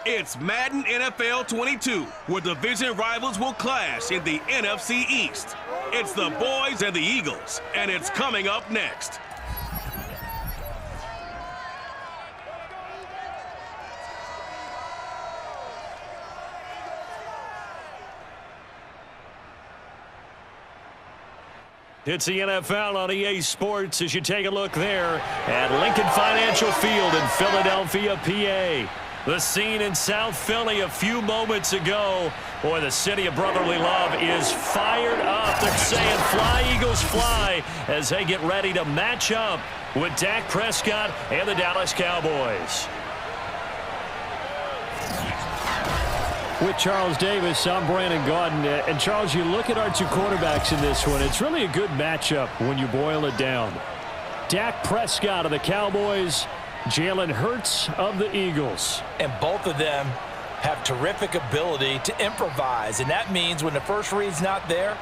It's Madden NFL 22, where division rivals will clash in the NFC East. It's the boys and the Eagles, and it's coming up next. It's the NFL on EA Sports as you take a look there at Lincoln Financial Field in Philadelphia, PA. The scene in South Philly a few moments ago. Boy, the city of brotherly love is fired up. They're saying fly, Eagles, fly as they get ready to match up with Dak Prescott and the Dallas Cowboys. With Charles Davis, I'm Brandon Gaudin. And Charles, you look at our two quarterbacks in this one, it's really a good matchup when you boil it down. Dak Prescott of the Cowboys, Jalen Hurts of the Eagles. And both of them have terrific ability to improvise. And that means when the first read's not there,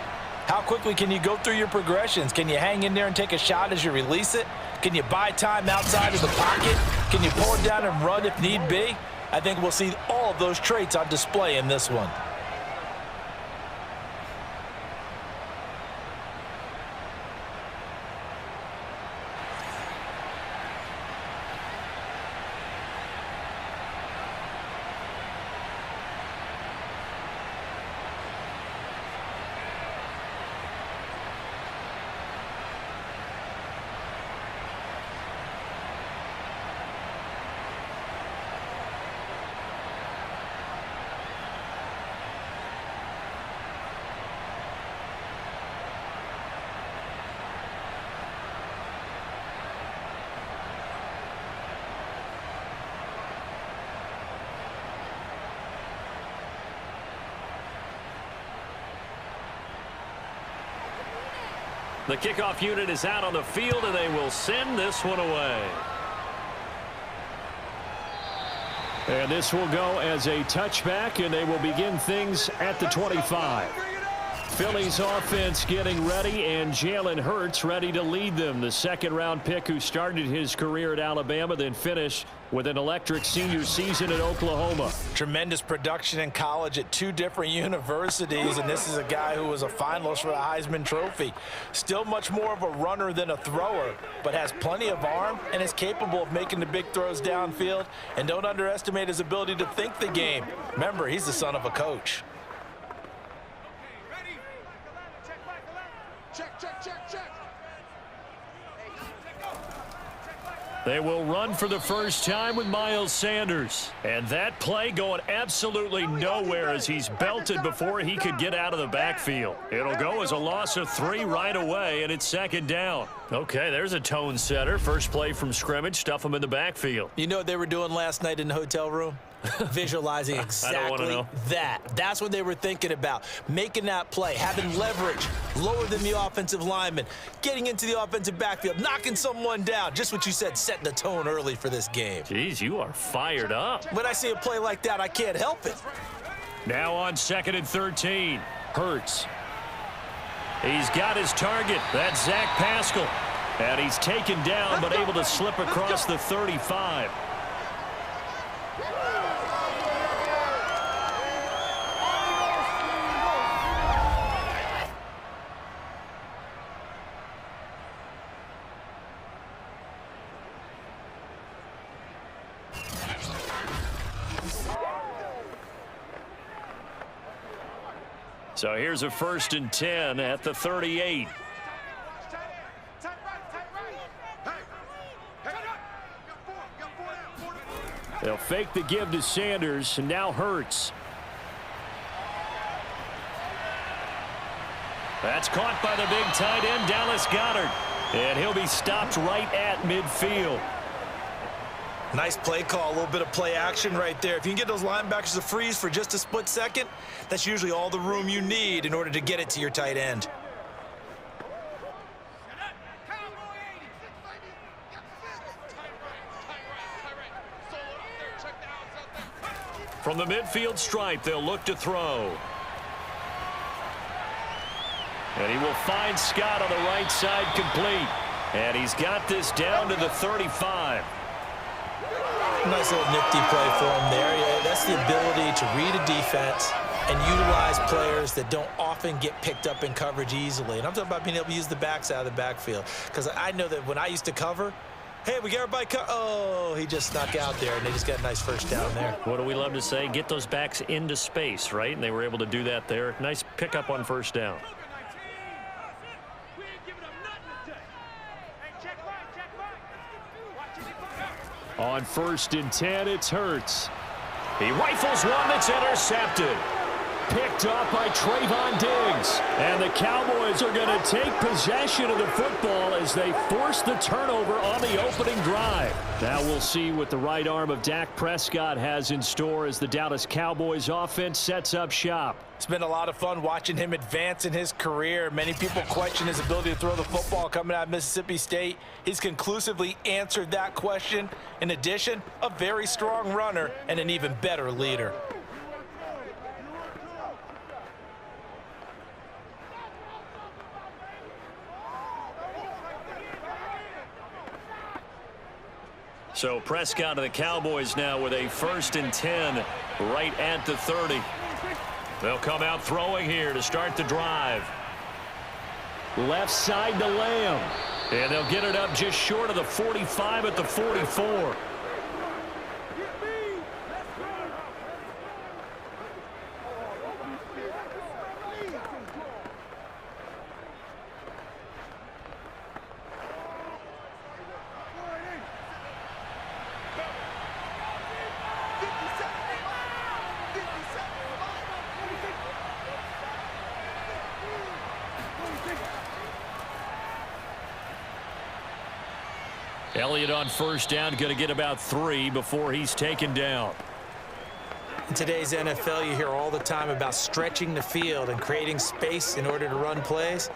how quickly can you go through your progressions? Can you hang in there and take a shot as you release it? Can you buy time outside of the pocket? Can you pull it down and run if need be? I think we'll see all of those traits on display in this one. The kickoff unit is out on the field, and they will send this one away. And this will go as a touchback, and they will begin things at the 25. Philly's offense getting ready, and Jalen Hurts ready to lead them. The second-round pick who started his career at Alabama, then finished with an electric senior season at Oklahoma. Tremendous production in college at two different universities, and this is a guy who was a finalist for the Heisman Trophy. Still much more of a runner than a thrower, but has plenty of arm and is capable of making the big throws downfield. And don't underestimate his ability to think the game. Remember, he's the son of a coach. They will run for the first time with Miles Sanders. And that play going absolutely nowhere as he's belted before he could get out of the backfield. It'll go as a loss of 3 right away, and it's second down. Okay, there's a tone setter. First play from scrimmage, stuff him in the backfield. You know what they were doing last night in the hotel room? Visualizing exactly that. That's what they were thinking about. Making that play, having leverage, lower than the offensive lineman, getting into the offensive backfield, knocking someone down. Just what you said, setting the tone early for this game. Jeez, you are fired up. When I see a play like that, I can't help it. Now on 2nd and 13, Hurts. He's got his target. That's Zach Pascal. And he's taken down, but able to slip across the 35. So here's a 1st and 10 at the 38. They'll fake the give to Sanders, and now Hurts. That's caught by the big tight end, Dallas Goedert. And he'll be stopped right at midfield. Nice play call, a little bit of play action right there. If you can get those linebackers to freeze for just a split second, that's usually all the room you need in order to get it to your tight end. From the midfield stripe, they'll look to throw. And he will find Scott on the right side complete. And he's got this down to the 35. Nice little nifty play for him there. Yeah, that's the ability to read a defense and utilize players that don't often get picked up in coverage easily. And I'm talking about being able to use the backs out of the backfield. Because I know that when I used to cover, hey, we got everybody oh, he just snuck out there, and they just got a nice first down there. What do we love to say? Get those backs into space, right? And they were able to do that there. Nice pickup on first down. On 1st and 10, it's Hurts. He rifles one that's intercepted. Picked up by Trayvon Diggs. And the Cowboys are going to take possession of the football as they force the turnover on the opening drive. Now we'll see what the right arm of Dak Prescott has in store as the Dallas Cowboys offense sets up shop. It's been a lot of fun watching him advance in his career. Many people question his ability to throw the football coming out of Mississippi State. He's conclusively answered that question. In addition, a very strong runner and an even better leader. So Prescott of the Cowboys now with a 1st and 10 right at the 30. They'll come out throwing here to start the drive. Left side to Lamb. And they'll get it up just short of the 45 at the 44. Elliott on first down, going to get about 3 before he's taken down. In today's NFL, you hear all the time about stretching the field and creating space in order to run plays.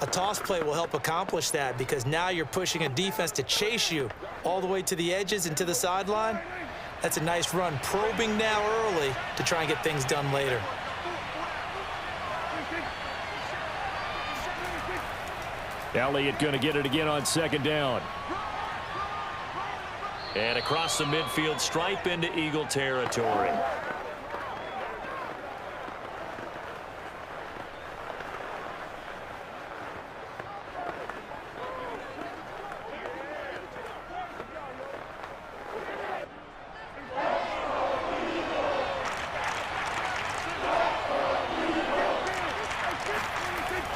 A toss play will help accomplish that because now you're pushing a defense to chase you all the way to the edges and to the sideline. That's a nice run, probing now early to try and get things done later. Elliott going to get it again on 2nd down. And across the midfield stripe into Eagle territory.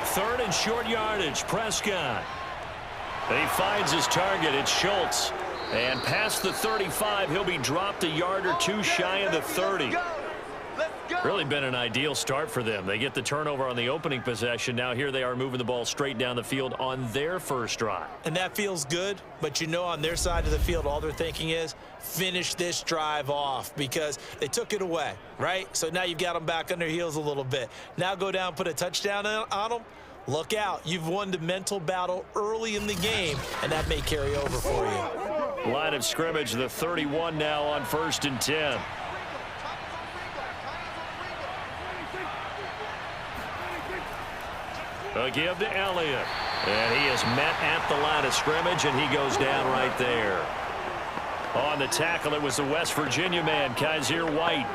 Third and short yardage, Prescott. He finds his target, it's Schultz. And past the 35, he'll be dropped a yard or 2 shy of the 30. Really been an ideal start for them. They get the turnover on the opening possession. Now here they are moving the ball straight down the field on their first drive. And that feels good, but you know on their side of the field, all they're thinking is finish this drive off because they took it away, right? So now you've got them back on their heels a little bit. Now go down, put a touchdown on them. Look out. You've won the mental battle early in the game, and that may carry over for you. Line of scrimmage, the 31 now on 1st and 10. A give to Elliott. And he is met at the line of scrimmage, and he goes down right there. On the tackle, it was the West Virginia man, Kaiser White.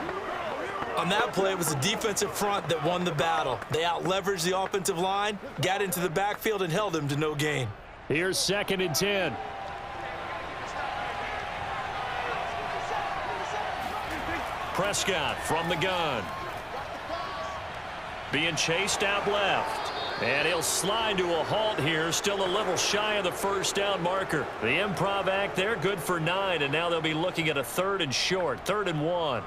On that play, it was the defensive front that won the battle. They out-leveraged the offensive line, got into the backfield, and held him to no gain. Here's 2nd and 10. Prescott from the gun. Being chased out left. And he'll slide to a halt here, still a little shy of the first down marker. The improv act there, good for 9, and now they'll be looking at a 3rd and short, 3rd and 1.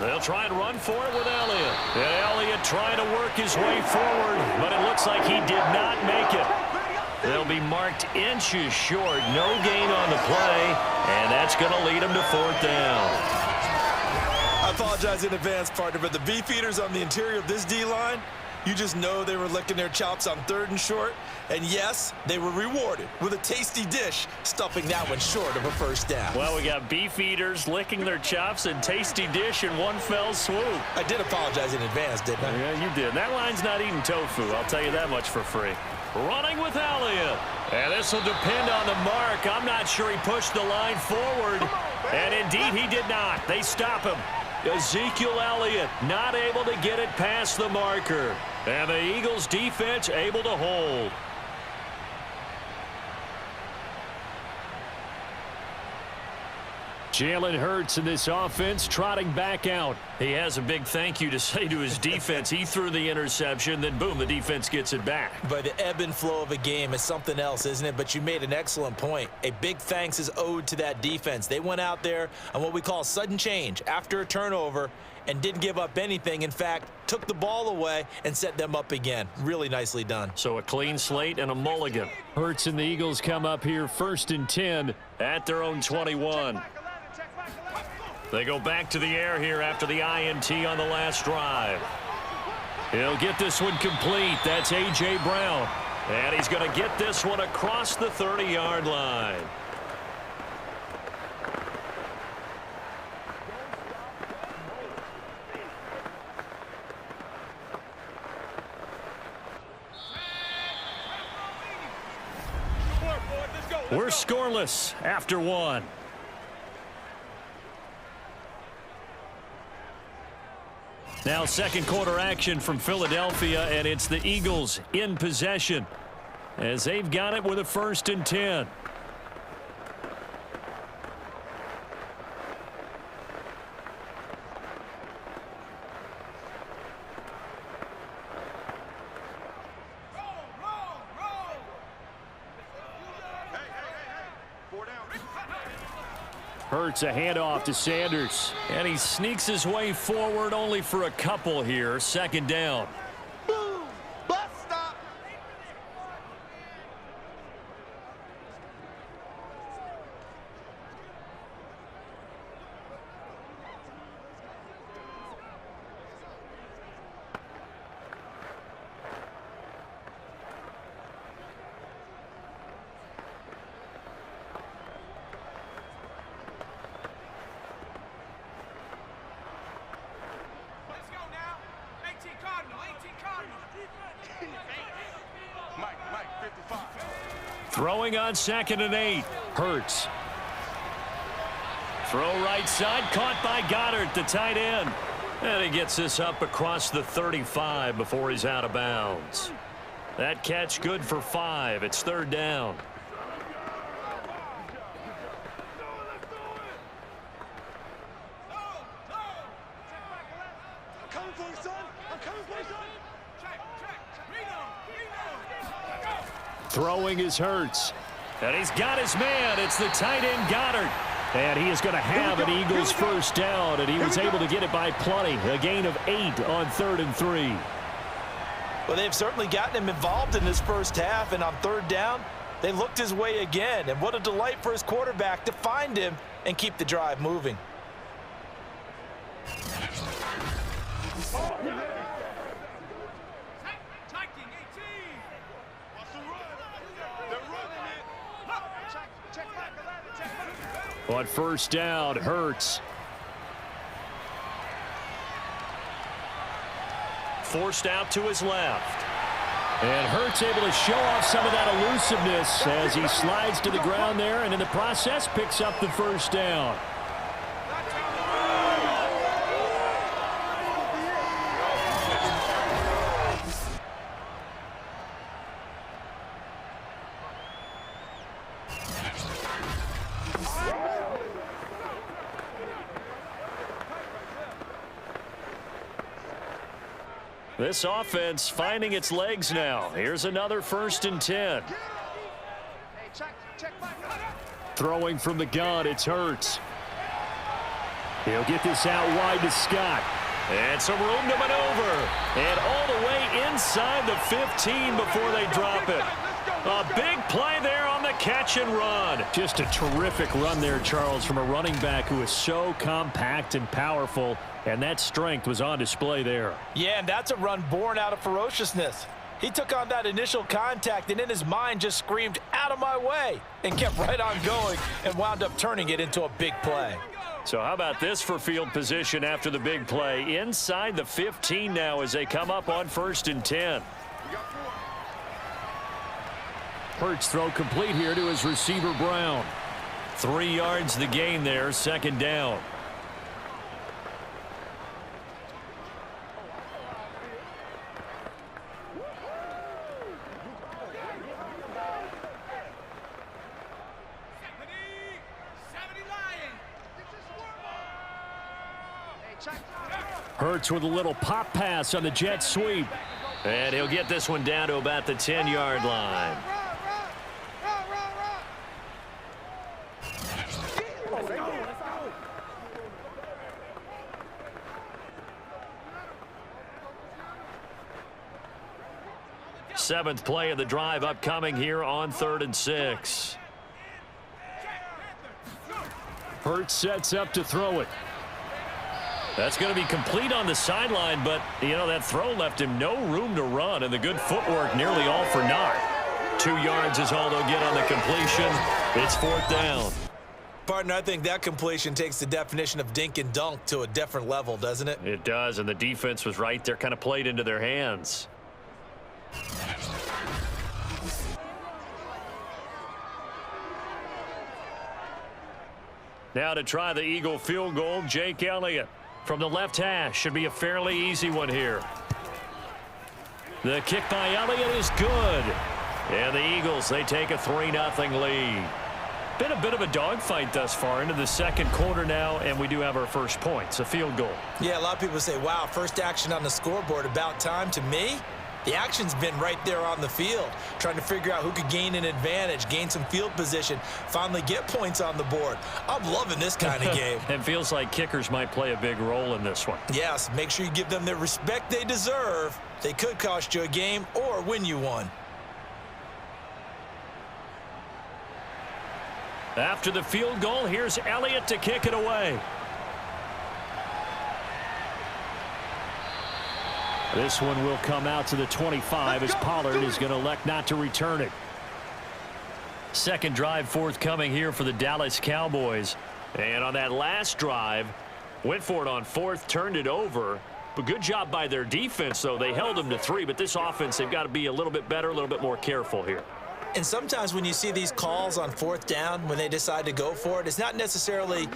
They'll try and run for it with Elliott. And Elliott trying to work his way forward, but it looks like he did not make it. They'll be marked inches short. No gain on the play, and that's going to lead him to 4th down. I apologize in advance, partner, but the beef eaters on the interior of this D-line, You just know they were licking their chops on 3rd and short. And yes, they were rewarded with a tasty dish, stuffing that one short of a first down. Well, we got beef eaters licking their chops and tasty dish in one fell swoop. I did apologize in advance, didn't I? Yeah, you did. That line's not eating tofu, I'll tell you that much for free. Running with Elliott. And this will depend on the mark. I'm not sure he pushed the line forward. And indeed, he did not. They stop him. Ezekiel Elliott not able to get it past the marker. And the Eagles defense able to hold. Jalen Hurts in this offense trotting back out. He has a big thank you to say to his defense. He threw the interception, then boom, the defense gets it back. But the ebb and flow of a game is something else, isn't it? But you made an excellent point. A big thanks is owed to that defense. They went out there on what we call sudden change after a turnover and didn't give up anything. In fact, took the ball away and set them up again. Really nicely done. So a clean slate and a mulligan. Hurts and the Eagles come up here 1st and 10 at their own 21. They go back to the air here after the INT on the last drive. He'll get this one complete. That's A.J. Brown. And he's going to get this one across the 30-yard line. We're scoreless after one. Now 2nd quarter action from Philadelphia, and it's the Eagles in possession as they've got it with a 1st and 10. Hurts a handoff to Sanders. And he sneaks his way forward only for a couple here. 2nd down. Boom! Bus stop! Throwing on 2nd and 8. Hurts. Throw right side, caught by Goddard, the tight end. And he gets this up across the 35 before he's out of bounds. That catch good for 5. It's 3rd down. Throwing is Hurts. And he's got his man. It's the tight end Goddard. And he is going to have an Eagles 1st down. And he was able to get it by plenty. A gain of 8 on 3rd and 3. Well, they've certainly gotten him involved in this first half. And on 3rd down, they looked his way again. And what a delight for his quarterback to find him and keep the drive moving. On 1st down, Hurts. Forced out to his left. And Hurts able to show off some of that elusiveness as he slides to the ground there, and in the process picks up the 1st down. This offense finding its legs now. Here's another 1st and 10. Throwing from the gun, it's Hurts. He'll get this out wide to Scott. And some room to maneuver. And all the way inside the 15 before they drop it. A big play there on the catch and run. Just a terrific run there, Charles, from a running back who is so compact and powerful, and that strength was on display there. Yeah, and that's a run born out of ferociousness. He took on that initial contact and in his mind just screamed, "Out of my way," and kept right on going and wound up turning it into a big play. So how about this for field position after the big play? Inside the 15 now as they come up on 1st and 10. Hurts throw complete here to his receiver, Brown. 3 yards the gain there, 2nd down. Hurts with a little pop pass on the jet sweep. And he'll get this one down to about the 10-yard line. Seventh play of the drive upcoming here on 3rd and 6. Hurts sets up to throw it. That's going to be complete on the sideline, but, you know, that throw left him no room to run, and the good footwork nearly all for naught. 2 yards is all they'll get on the completion. It's 4th down. Partner, I think that completion takes the definition of dink and dunk to a different level, doesn't it? It does, and the defense was right there, kind of played into their hands. Now to try the Eagle field goal, Jake Elliott. From the left hash, should be a fairly easy one here. The kick by Elliott is good. And the Eagles, they take a 3-0 lead. Been a bit of a dogfight thus far into the 2nd quarter now, and we do have our first points, a field goal. Yeah, a lot of people say, wow, first action on the scoreboard, about time. To me, the action's been right there on the field, trying to figure out who could gain an advantage, gain some field position, finally get points on the board. I'm loving this kind of game. It feels like kickers might play a big role in this one. Yes, make sure you give them the respect they deserve. They could cost you a game or win you one. After the field goal, here's Elliott to kick it away. This one will come out to the 25 as Pollard is going to elect not to return it. Second drive forthcoming here for the Dallas Cowboys. And on that last drive, went for it on 4th, turned it over. But good job by their defense, though. They held them to 3, but this offense, they've got to be a little bit better, a little bit more careful here. And sometimes when you see these calls on 4th down, when they decide to go for it, it's not necessarily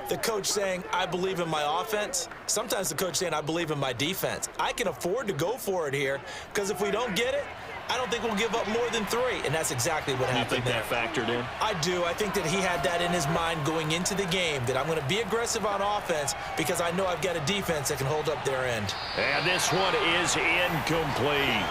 the coach saying, I believe in my offense. Sometimes the coach saying, I believe in my defense. I can afford to go for it here because if we don't get it, I don't think we'll give up more than 3. And that's exactly what happened there. You think that factored in? I do. I think that he had that in his mind going into the game, that I'm going to be aggressive on offense because I know I've got a defense that can hold up their end. And this one is incomplete.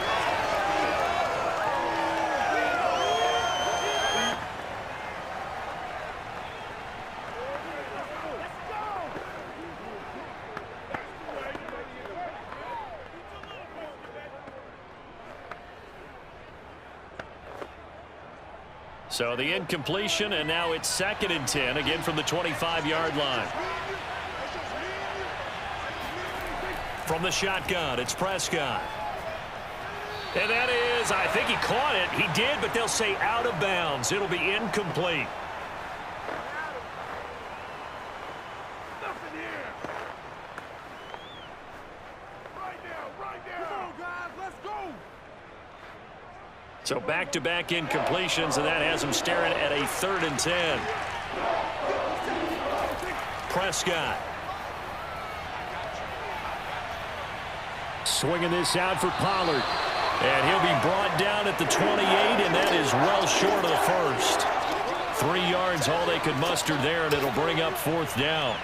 So the incompletion, and now it's 2nd and 10, again from the 25-yard line. From the shotgun, it's Prescott. And that is, I think he caught it. He did, but they'll say out of bounds. It'll be incomplete. So back-to-back incompletions, and that has him staring at a 3rd and 10. Prescott. Swinging this out for Pollard. And he'll be brought down at the 28, and that is well short of the first. 3 yards, all they could muster there, and it'll bring up 4th down.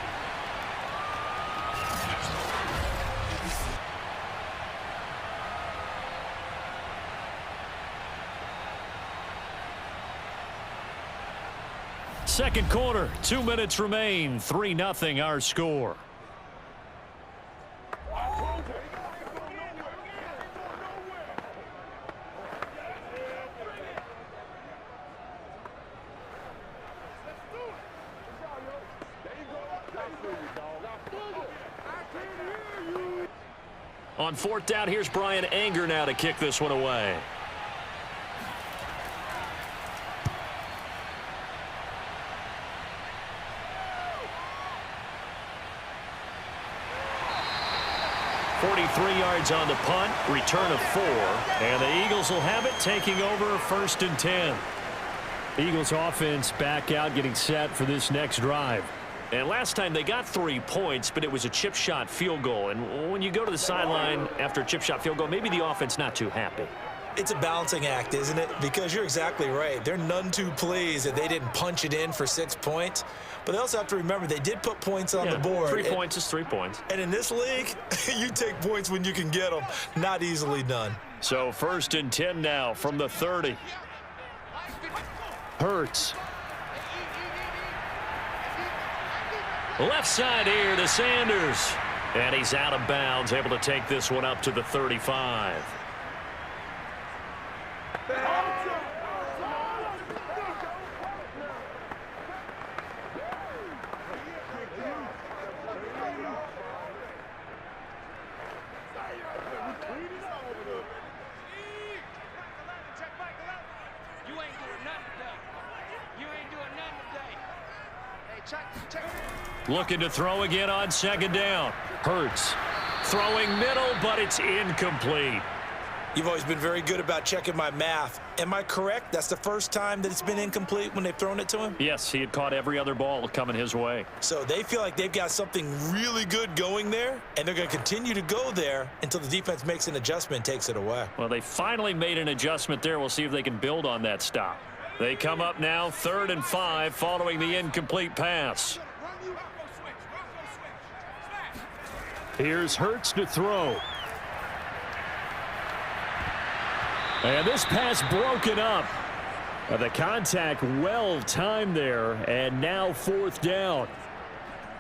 Second quarter, 2 minutes remain. 3-0 our score. On fourth down, here's Brian Anger now to kick this one away. Yards on the punt, return of 4, and the Eagles will have it, taking over 1st and 10. Eagles offense back out, getting set for this next drive. And last time they got 3 points, but it was a chip shot field goal. And when you go to the sideline after a chip shot field goal, maybe the offense not too happy. It's a balancing act, isn't it? Because you're exactly right. They're none too pleased that they didn't punch it in for 6 points. But they also have to remember they did put points on the board. 3 points is 3 points. And in this league, you take points when you can get them. Not easily done. So 1st and 10 now from the 30. Hurts. Left side here to Sanders. And he's out of bounds, able to take this one up to the 35. Looking to throw again on 2nd down. Hurts. Throwing middle, but it's incomplete. You've always been very good about checking my math. Am I correct? That's the first time that it's been incomplete when they've thrown it to him? Yes, he had caught every other ball coming his way. So they feel like they've got something really good going there, and they're going to continue to go there until the defense makes an adjustment and takes it away. Well, they finally made an adjustment there. We'll see if they can build on that stop. They come up now 3rd and 5 following the incomplete pass. Here's Hurts to throw. And this pass broken up. The contact well timed there, and now 4th down.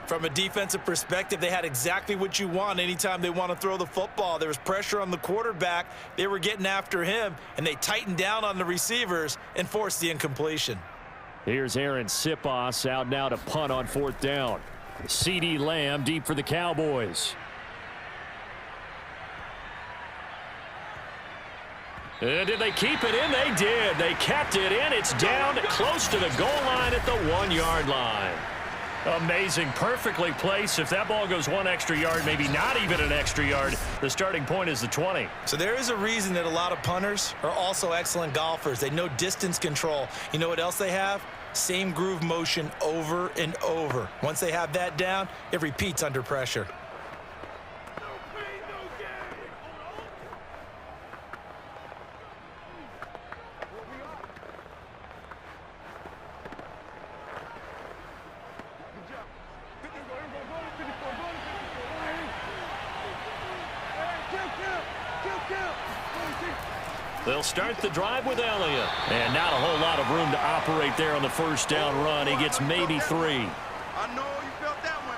From a defensive perspective, they had exactly what you want anytime they want to throw the football. There was pressure on the quarterback. They were getting after him, and they tightened down on the receivers and forced the incompletion. Here's Aaron Sipos out now to punt on 4th down. CeeDee Lamb deep for the Cowboys. Did they keep it in? They did. They kept it in. It's down close to the goal line at the 1-yard line. Amazing. Perfectly placed. If that ball goes 1 extra yard, maybe not even an extra yard, the starting point is the 20. So there is a reason that a lot of punters are also excellent golfers. They know distance control. You know what else they have? Same groove motion over and over. Once they have that down, it repeats under pressure. They'll start the drive with Elliott. And not a whole lot of room to operate there on the 1st down run. He gets maybe 3. I know you felt that one.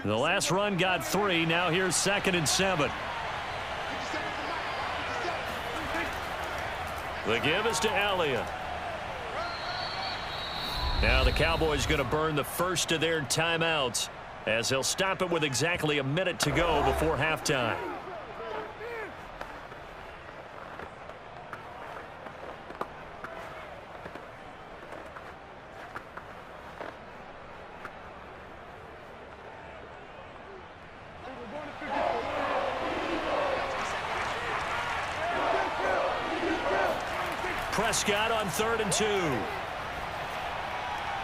The last run got 3. Now here's 2nd and 7. The give is to Elliott. Now the Cowboys going to burn the first of their timeouts as they'll stop it with exactly a minute to go before halftime. Prescott on 3rd and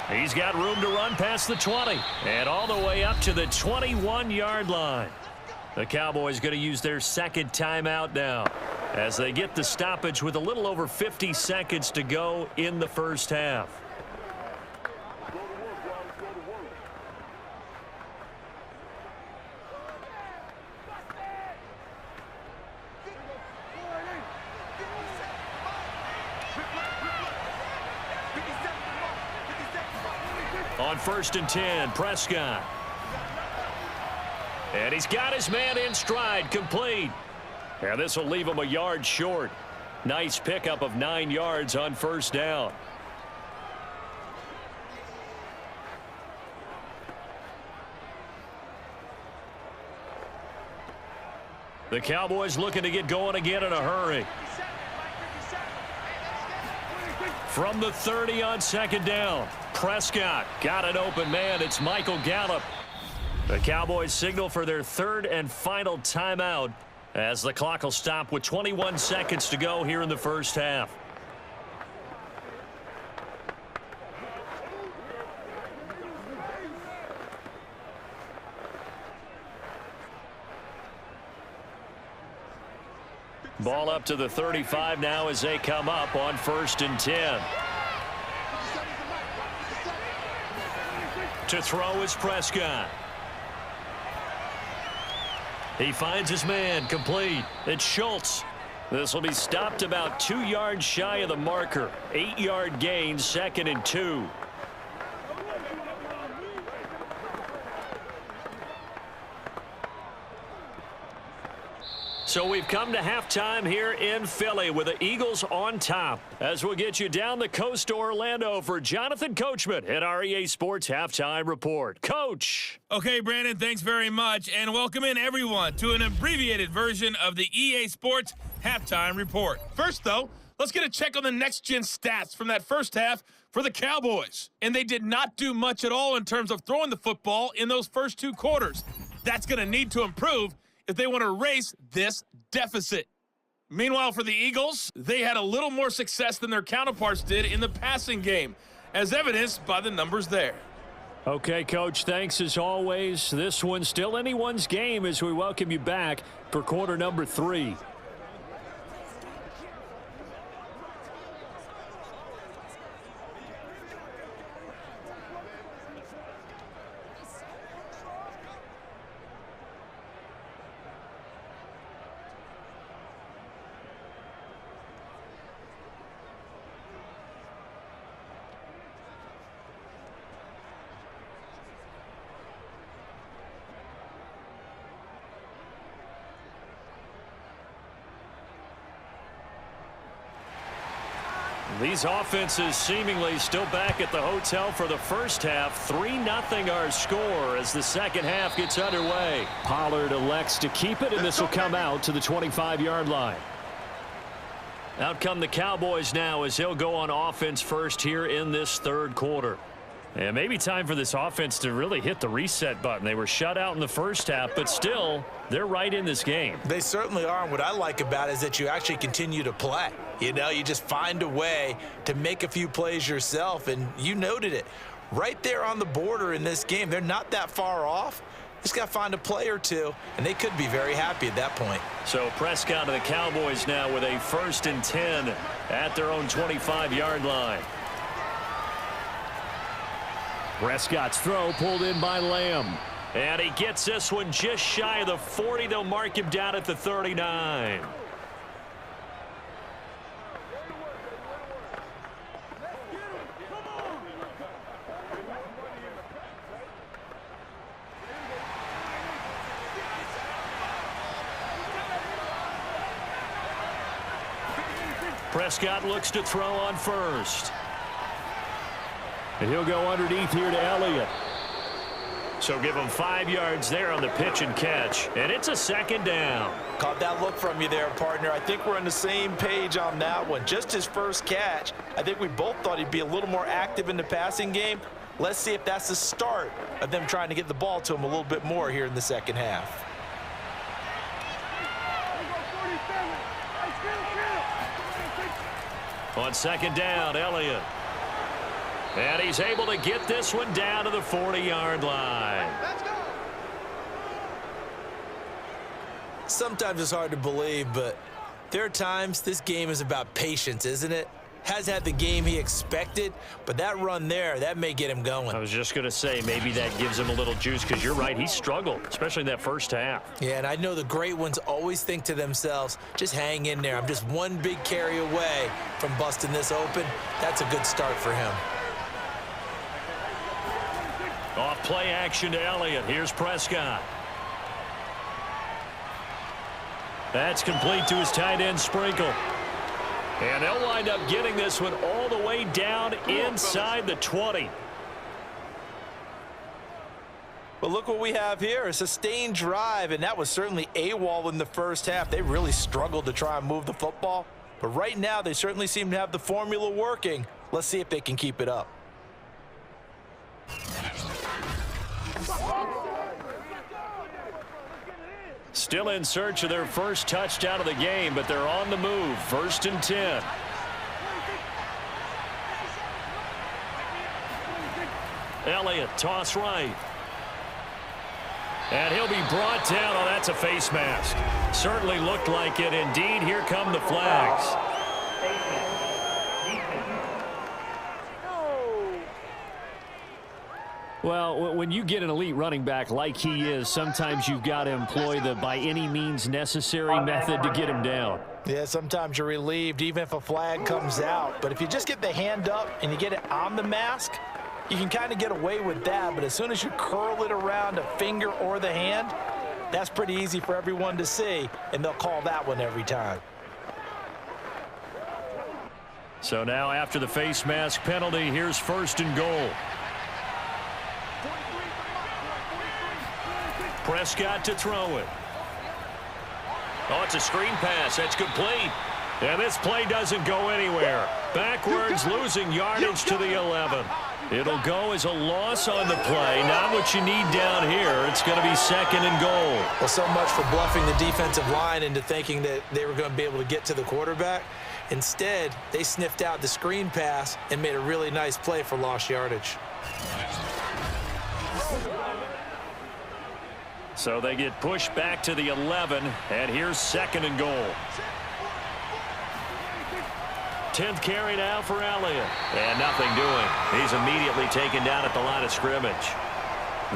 2. He's got room to run past the 20 and all the way up to the 21-yard line. The Cowboys going to use their 2nd timeout now as they get the stoppage with a little over 50 seconds to go in the 1st half. on 1st and 10. Prescott. And he's got his man in stride, complete. And this will leave him a yard short. Nice pickup of 9 yards on 1st down. The Cowboys looking to get going again in a hurry. From the 30 on 2nd down. Prescott got an open man. It's Michael Gallup. The Cowboys signal for their 3rd and final timeout as the clock will stop with 21 seconds to go here in the first half. Ball up to the 35 now as they come up on 1st and 10. To throw is Prescott. He finds his man, complete. It's Schultz. This will be stopped about 2 yards shy of the marker. 8-yard gain, 2nd and 2. So we've come to halftime here in Philly with the Eagles on top. As we'll get you down the coast to Orlando for Jonathan Coachman at our EA Sports Halftime Report. Coach. Okay, Brandon, thanks very much, and welcome in everyone to an abbreviated version of the EA Sports Halftime Report. First, though, let's get a check on the next-gen stats from that first half for the Cowboys. And they did not do much at all in terms of throwing the football in those first 2 quarters. That's going to need to improve if they want to erase this deficit. Meanwhile, for the Eagles, they had a little more success than their counterparts did in the passing game, as evidenced by the numbers there. Okay, Coach, thanks as always. This one's still anyone's game as we welcome you back for quarter number 3. These offenses seemingly still back at the hotel for the first half. 3-0 our score as the second half gets underway. Pollard elects to keep it, and this will come out to the 25-yard line. Out come the Cowboys now as he'll go on offense first here in this 3rd quarter. And maybe time for this offense to really hit the reset button. They were shut out in the first half, but still, they're right in this game. They certainly are, and what I like about it is that you actually continue to play. You know, you just find a way to make a few plays yourself, and you noted it. Right there on the border in this game, they're not that far off. Just got to find a play or two, and they could be very happy at that point. So Prescott of the Cowboys now with a 1st and 10 at their own 25-yard line. Prescott's throw pulled in by Lamb. And he gets this one just shy of the 40. They'll mark him down at the 39. Prescott looks to throw on 1st. And he'll go underneath here to Elliott. So give him 5 yards there on the pitch and catch. And it's a 2nd down. Caught that look from you there, partner. I think we're on the same page on that one. Just his first catch. I think we both thought he'd be a little more active in the passing game. Let's see if that's the start of them trying to get the ball to him a little bit more here in the second half. On 2nd down, Elliott. And he's able to get this one down to the 40-yard line. Sometimes it's hard to believe, but there are times this game is about patience, isn't it? Has had the game he expected, but that run there, that may get him going. I was just going to say maybe that gives him a little juice because you're right, he struggled, especially in that first half. Yeah, and I know the great ones always think to themselves, just hang in there. I'm just one big carry away from busting this open. That's a good start for him. Off play action to Elliott. Here's Prescott. That's complete to his tight end Sprinkle. And they'll wind up getting this one all the way down inside the 20. But look what we have here, a sustained drive, and that was certainly AWOL in the first half. They really struggled to try and move the football. But right now, they certainly seem to have the formula working. Let's see if they can keep it up. Still in search of their first touchdown of the game, but they're on the move. 1st and 10. Elliott, toss right. And he'll be brought down. Oh, that's a face mask. Certainly looked like it. Indeed, here come the flags. Well, when you get an elite running back like he is, sometimes you've got to employ the by any means necessary method to get him down. Yeah, sometimes you're relieved even if a flag comes out. But if you just get the hand up and you get it on the mask, you can kind of get away with that. But as soon as you curl it around a finger or the hand, that's pretty easy for everyone to see, and they'll call that one every time. So now after the face mask penalty, here's 1st and goal. Prescott to throw it. Oh, it's a screen pass. That's complete. And this play doesn't go anywhere. Backwards, losing yardage to the 11. It'll go as a loss on the play. Not what you need down here. It's going to be 2nd and goal. Well, so much for bluffing the defensive line into thinking that they were going to be able to get to the quarterback. Instead, they sniffed out the screen pass and made a really nice play for lost yardage. So they get pushed back to the 11, and here's 2nd and goal. 10th carry now for Elliott. And nothing doing. He's immediately taken down at the line of scrimmage.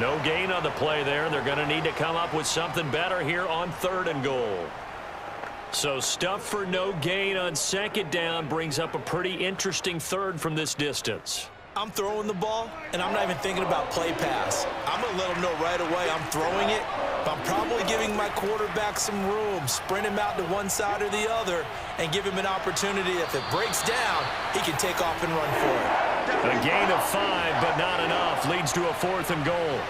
No gain on the play there. They're going to need to come up with something better here on 3rd and goal. So stuff for no gain on 2nd down brings up a pretty interesting 3rd from this distance. I'm throwing the ball, and I'm not even thinking about play pass. I'm going to let them know right away I'm throwing it, but I'm probably giving my quarterback some room, sprint him out to one side or the other, and give him an opportunity. If it breaks down, he can take off and run for it. A gain of 5, but not enough, leads to a 4th and goal.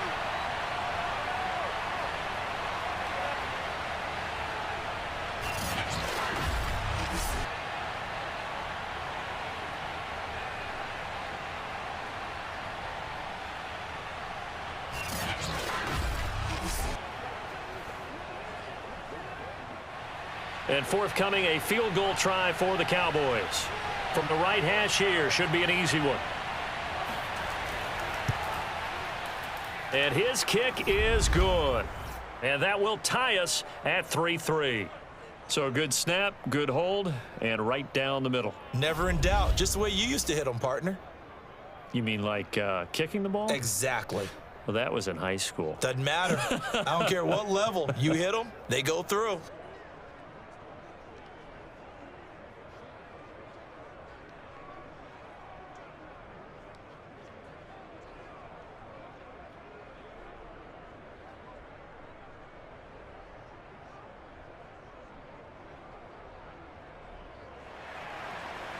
And forthcoming, a field goal try for the Cowboys. From the right hash here, should be an easy one. And his kick is good. And that will tie us at 3-3. So a good snap, good hold, and right down the middle. Never in doubt. Just the way you used to hit them, partner. You mean like kicking the ball? Exactly. Well, that was in high school. Doesn't matter. I don't care what level. You hit them, they go through.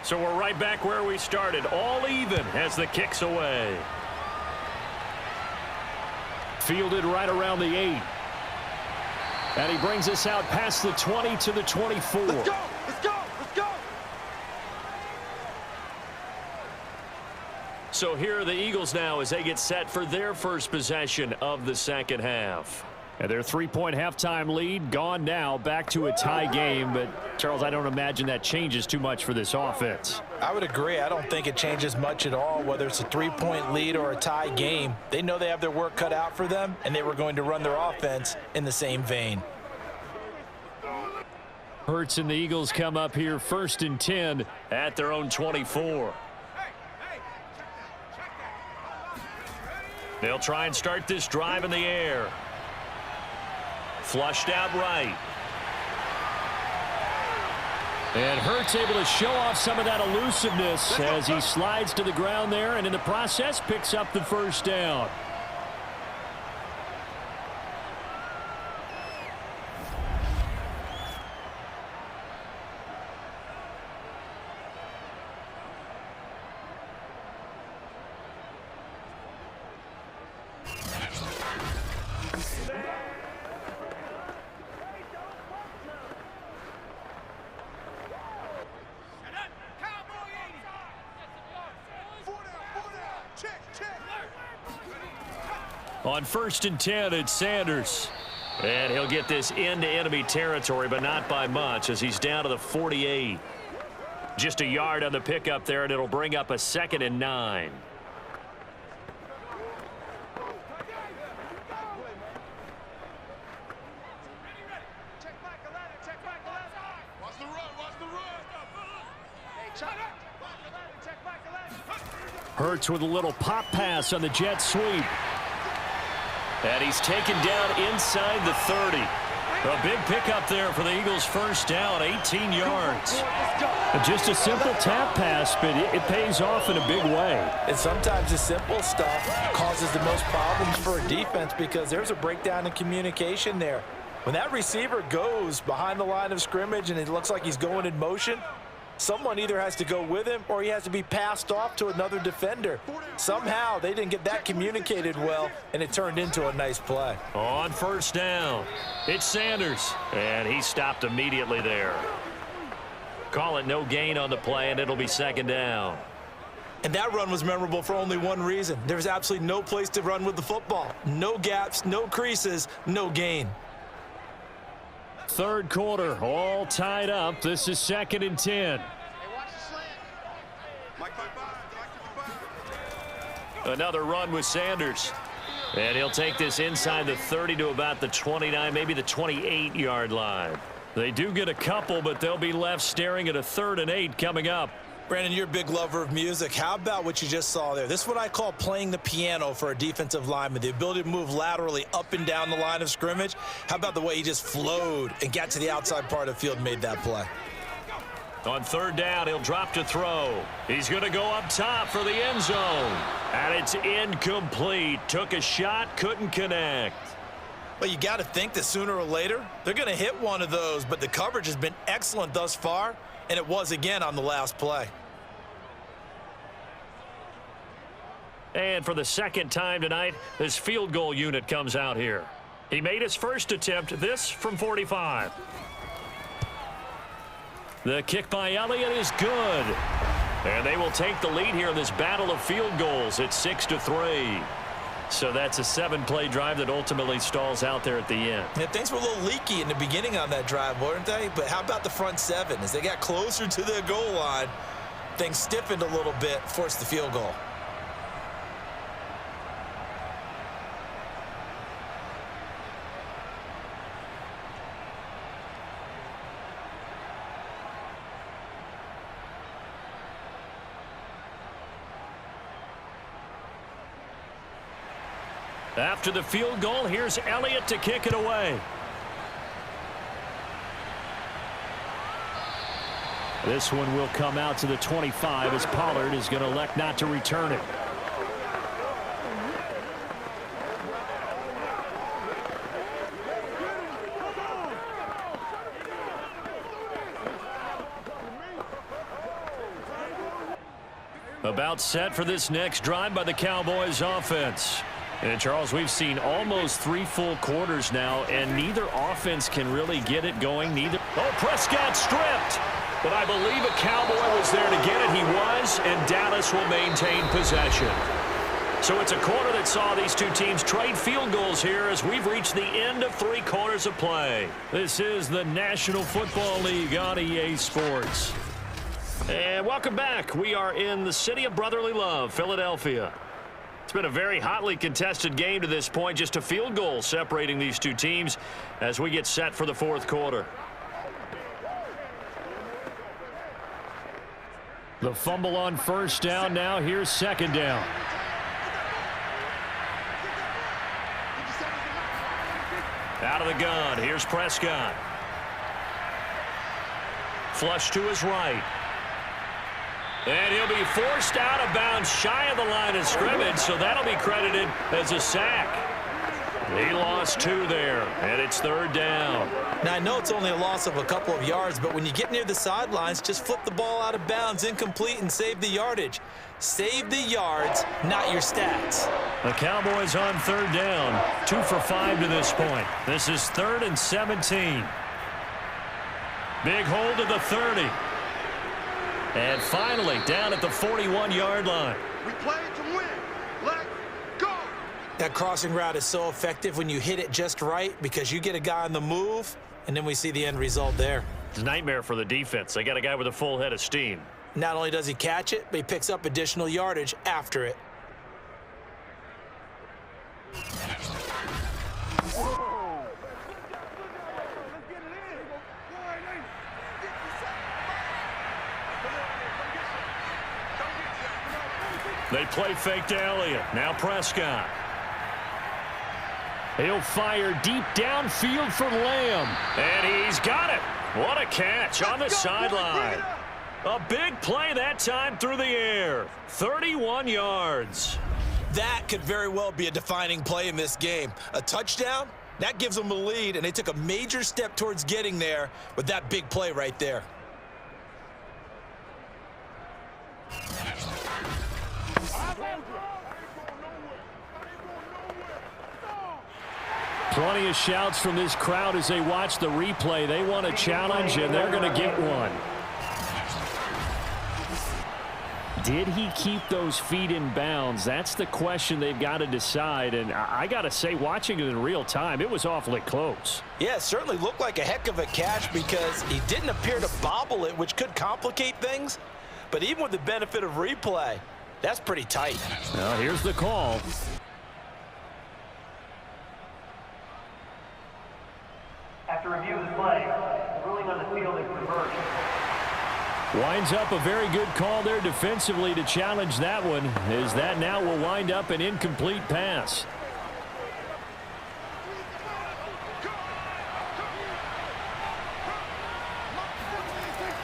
So we're right back where we started, all even as the kick's away. Fielded right around the 8. And he brings us out past the 20 to the 24. Let's go! Let's go! Let's go! So here are the Eagles now as they get set for their first possession of the 2nd half. And their 3-point halftime lead gone now, back to a tie game. But, Charles, I don't imagine that changes too much for this offense. I would agree. I don't think it changes much at all, whether it's a 3-point lead or a tie game. They know they have their work cut out for them, and they were going to run their offense in the same vein. Hurts and the Eagles come up here 1st and 10 at their own 24. They'll try and start this drive in the air. Flushed out right. And Hurts able to show off some of that elusiveness as he slides to the ground there, and in the process picks up the 1st down. On 1st and 10, it's Sanders. And he'll get this into enemy territory, but not by much as he's down to the 48. Just a yard on the pickup there, and it'll bring up a 2nd and 9. Hurts with a little pop pass on the jet sweep. And he's taken down inside the 30. A big pickup there for the Eagles' first down, 18 yards. Just a simple tap pass, but it pays off in a big way. And sometimes the simple stuff causes the most problems for a defense because there's a breakdown in communication there. When that receiver goes behind the line of scrimmage and it looks like he's going in motion, someone either has to go with him or he has to be passed off to another defender. Somehow they didn't get that communicated well, and it turned into a nice play. On 1st down, it's Sanders. And he stopped immediately there. Call it no gain on the play, and it'll be 2nd down. And that run was memorable for only one reason. There was absolutely no place to run with the football. No gaps, no creases, no gain. 3rd quarter, all tied up. This is 2nd and 10. Another run with Sanders. And he'll take this inside the 30 to about the 29, maybe the 28-yard line. They do get a couple, but they'll be left staring at a 3rd and 8 coming up. Brandon, you're a big lover of music. How about what you just saw there? This is what I call playing the piano for a defensive lineman, the ability to move laterally up and down the line of scrimmage. How about the way he just flowed and got to the outside part of the field and made that play? On 3rd down, he'll drop to throw. He's going to go up top for the end zone. And it's incomplete. Took a shot, couldn't connect. Well, you got to think that sooner or later, they're going to hit one of those, but the coverage has been excellent thus far. And it was again on the last play. And for the 2nd time tonight, this field goal unit comes out here. He made his first attempt, this from 45. The kick by Elliott is good. And they will take the lead here in this battle of field goals. It's 6-3. So that's a 7-play drive that ultimately stalls out there at the end. Yeah, things were a little leaky in the beginning on that drive, weren't they? But how about the front 7? As they got closer to the goal line, things stiffened a little bit, forced the field goal. After the field goal, here's Elliott to kick it away. This one will come out to the 25 as Pollard is going to elect not to return it. About set for this next drive by the Cowboys offense. And, Charles, we've seen almost 3 full quarters now, and neither offense can really get it going. Neither. Oh, Prescott stripped. But I believe a Cowboy was there to get it. He was, and Dallas will maintain possession. So it's a quarter that saw these two teams trade field goals here as we've reached the end of 3 quarters of play. This is the National Football League on EA Sports. And welcome back. We are in the city of brotherly love, Philadelphia. It's been a very hotly contested game to this point. Just a field goal separating these two teams as we get set for the 4th quarter. The fumble on 1st down. Now here's 2nd down. Out of the gun. Here's Prescott. Flush to his right. And he'll be forced out of bounds shy of the line of scrimmage, so that'll be credited as a sack. He lost 2 there, and it's 3rd down. Now, I know it's only a loss of a couple of yards, but when you get near the sidelines, just flip the ball out of bounds, incomplete, and save the yardage. Save the yards, not your stats. The Cowboys on 3rd down, 2 for 5 to this point. This is 3rd and 17. Big hold of the 30. And finally, down at the 41-yard line. We play to win. Let's go. That crossing route is so effective when you hit it just right because you get a guy on the move, and then we see the end result there. It's a nightmare for the defense. They got a guy with a full head of steam. Not only does he catch it, but he picks up additional yardage after it. They play fake to Elliott. Now Prescott. He'll fire deep downfield for Lamb. And he's got it. What a catch on the sideline. A big play that time through the air. 31 yards. That could very well be a defining play in this game. A touchdown, that gives them a lead, and they took a major step towards getting there with that big play right there. Plenty of shouts from this crowd as they watch the replay. They want a challenge, and they're going to get one. Did he keep those feet in bounds? That's the question they've got to decide. And I got to say, watching it in real time, it was awfully close. Yeah, it certainly looked like a heck of a catch because he didn't appear to bobble it, which could complicate things. But even with the benefit of replay, that's pretty tight. Now, here's the call. After review of the play, the ruling on the field is reversed. Winds up a very good call there defensively to challenge that one, as that now will wind up an incomplete pass.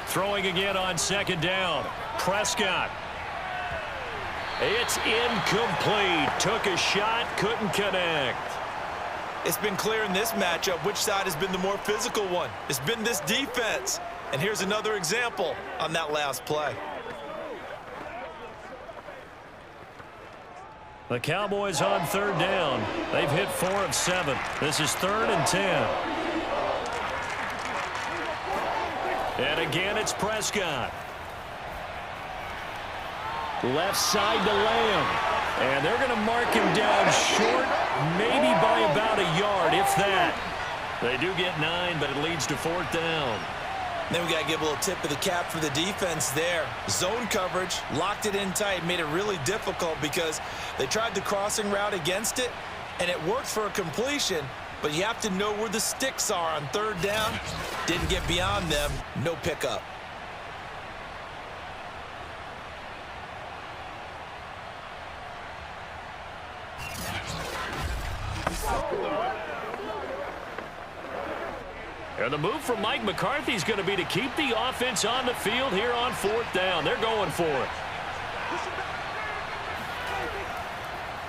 Throwing again on second down. Prescott. It's incomplete. Took a shot, couldn't connect. It's been clear in this matchup which side has been the more physical one. It's been this defense. And here's another example on that last play. The Cowboys on third down. They've hit 4 of 7. This is 3rd and 10. And again, it's Prescott. Left side to Lamb. And they're going to mark him down short, maybe by about a yard, if that. They do get 9, but it leads to 4th down. Then we got to give a little tip of the cap for the defense there. Zone coverage, locked it in tight, made it really difficult because they tried the crossing route against it, and it worked for a completion, but you have to know where the sticks are on 3rd down. Didn't get beyond them, no pickup. And the move from Mike McCarthy is going to be to keep the offense on the field here on 4th down. They're going for it.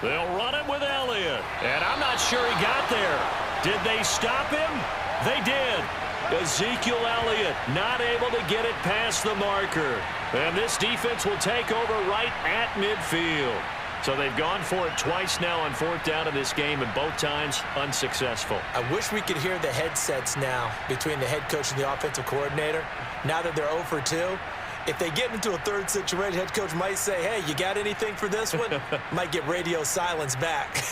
They'll run it with Elliott. And I'm not sure he got there. Did they stop him? They did. Ezekiel Elliott not able to get it past the marker. And this defense will take over right at midfield. So they've gone for it twice now on 4th down in this game, and both times unsuccessful. I wish we could hear the headsets now between the head coach and the offensive coordinator. Now that they're 0 for 2, if they get into a 3rd situation, head coach might say, hey, you got anything for this one? Might get radio silence back.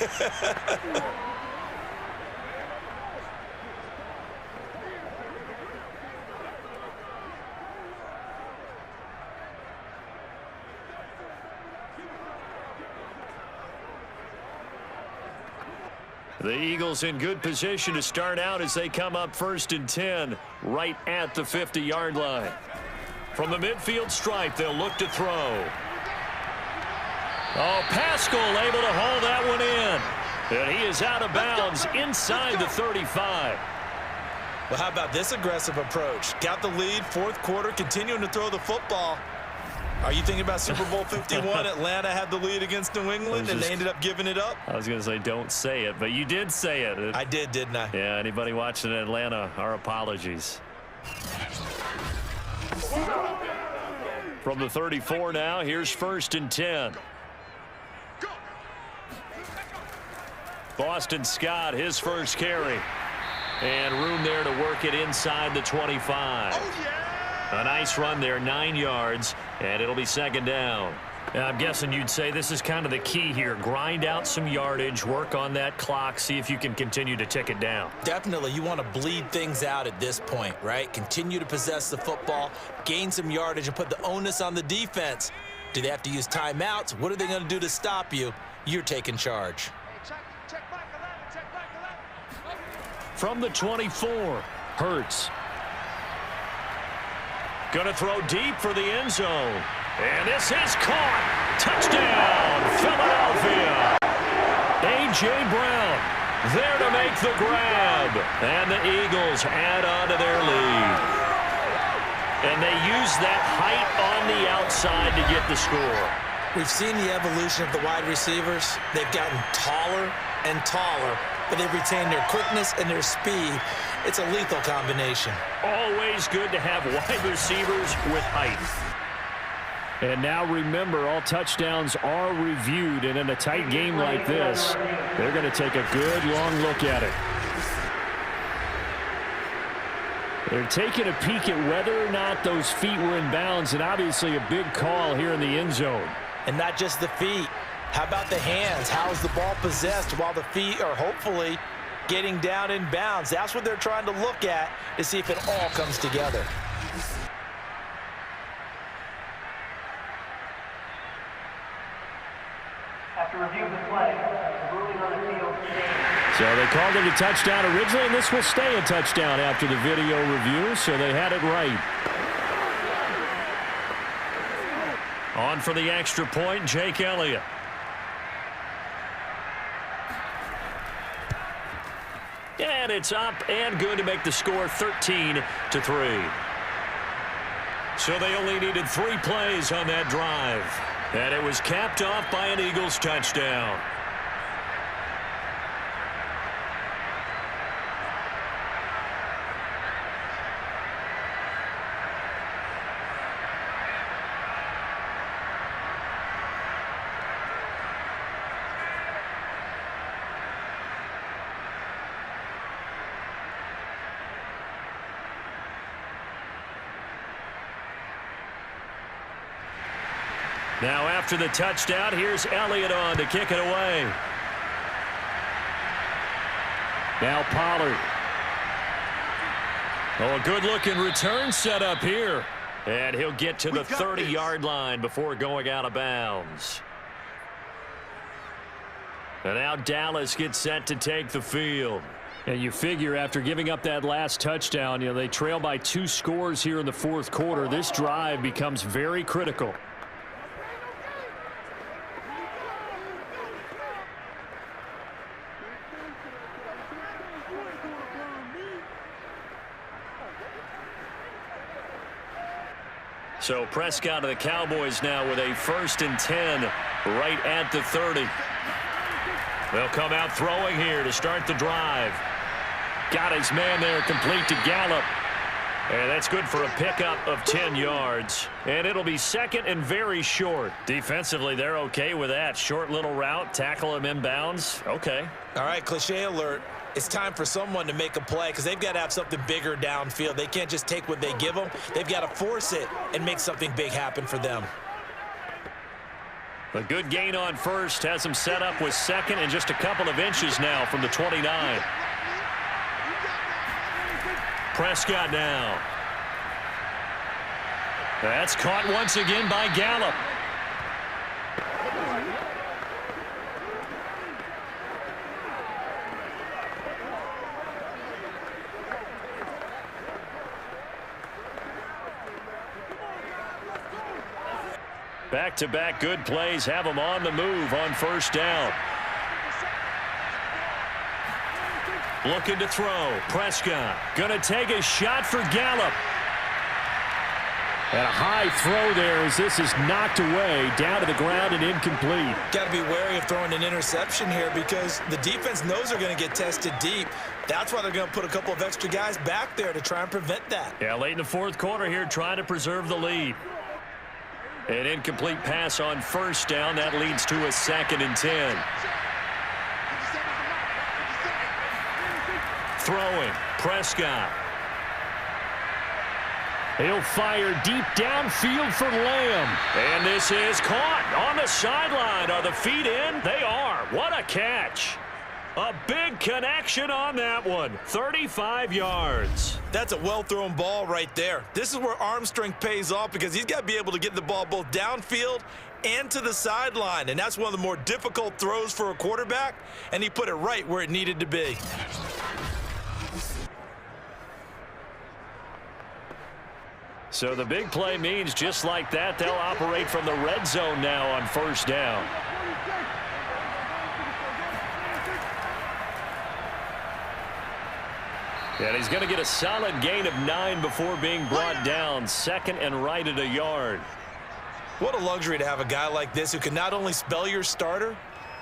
The Eagles in good position to start out as they come up 1st and 10 right at the 50-yard line. From the midfield stripe, they'll look to throw. Oh, Pascal able to haul that one in. And he is out of bounds inside the 35. Well, how about this aggressive approach? Got the lead, 4th quarter, continuing to throw the football. Are you thinking about Super Bowl 51? Atlanta had the lead against New England, and they ended up giving it up? I was going to say don't say it, but you did say it. I did, didn't I? Yeah, anybody watching in Atlanta, our apologies. From the 34 now, here's 1st and 10. Boston Scott, his first carry. And room there to work it inside the 25. A nice run there, 9 yards, and it'll be 2nd down. I'm guessing you'd say this is kind of the key here. Grind out some yardage, work on that clock, see if you can continue to tick it down. Definitely, you want to bleed things out at this point, right? Continue to possess the football, gain some yardage, and put the onus on the defense. Do they have to use timeouts? What are they going to do to stop you? You're taking charge. From the 24, Hurts. Going to throw deep for the end zone. And this is caught. Touchdown, Philadelphia. A.J. Brown there to make the grab. And the Eagles add on to their lead. And they use that height on the outside to get the score. We've seen the evolution of the wide receivers. They've gotten taller and taller, but they've retained their quickness and their speed. It's a lethal combination. Always good to have wide receivers with height. And now remember, all touchdowns are reviewed, and in a tight game like this, they're going to take a good long look at it. They're taking a peek at whether or not those feet were in bounds, and obviously a big call here in the end zone. And not just the feet. How about the hands? How is the ball possessed while the feet are hopefully getting down in bounds? That's what they're trying to look at to see if it all comes together. After review of the play, the ruling on the field stands. So they called it a touchdown originally, and this will stay a touchdown after the video review, so they had it right. On for the extra point, Jake Elliott. And it's up and good to make the score 13-3. So they only needed 3 plays on that drive. And it was capped off by an Eagles touchdown. Now after the touchdown, here's Elliott on to kick it away. Now Pollard. Oh, a good-looking return set up here. And he'll get to the 30-yard line before going out of bounds. And now Dallas gets set to take the field. And you figure after giving up that last touchdown, they trail by 2 scores here in the fourth quarter. This drive becomes very critical. So Prescott of the Cowboys now with a 1st and 10 right at the 30. They'll come out throwing here to start the drive. Got his man there complete to Gallup. And that's good for a pickup of 10 yards. And it'll be 2nd and very short. Defensively, they're okay with that. Short little route, tackle him inbounds. Okay. All right, cliche alert. It's time for someone to make a play because they've got to have something bigger downfield. They can't just take what they give them. They've got to force it and make something big happen for them. A good gain on first has them set up with 2nd and just a couple of inches now from the 29. Prescott now. That's caught once again by Gallup. Back-to-back good plays have them on the move on 1st down. Looking to throw. Prescott going to take a shot for Gallup. And a high throw there as this is knocked away, down to the ground and incomplete. Got to be wary of throwing an interception here because the defense knows they're going to get tested deep. That's why they're going to put a couple of extra guys back there to try and prevent that. Yeah, late in the fourth quarter here trying to preserve the lead. An incomplete pass on 1st down. That leads to a 2nd and 10. Throwing. Prescott. He'll fire deep downfield for Lamb. And this is caught on the sideline. Are the feet in? They are. What a catch. A big connection on that one. 35 yards. That's a well-thrown ball right there. This is where arm strength pays off because he's got to be able to get the ball both downfield and to the sideline. And that's one of the more difficult throws for a quarterback. And he put it right where it needed to be. So the big play means just like that, they'll operate from the red zone now on first down. And he's going to get a solid gain of 9 before being brought down. Second and right at a yard. What a luxury to have a guy like this who can not only spell your starter,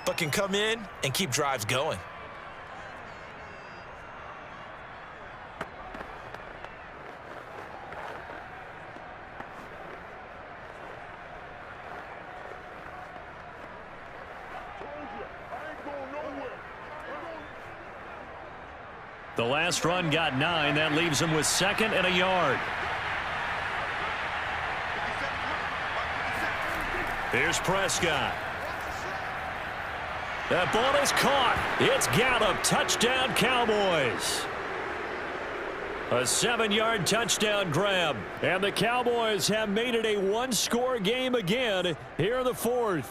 but can come in and keep drives going. The last run got 9. That leaves him with second and a yard. Here's Prescott. That ball is caught. It's Gallup. Touchdown, Cowboys. A 7-yard touchdown grab. And the Cowboys have made it a one-score game again here in the fourth.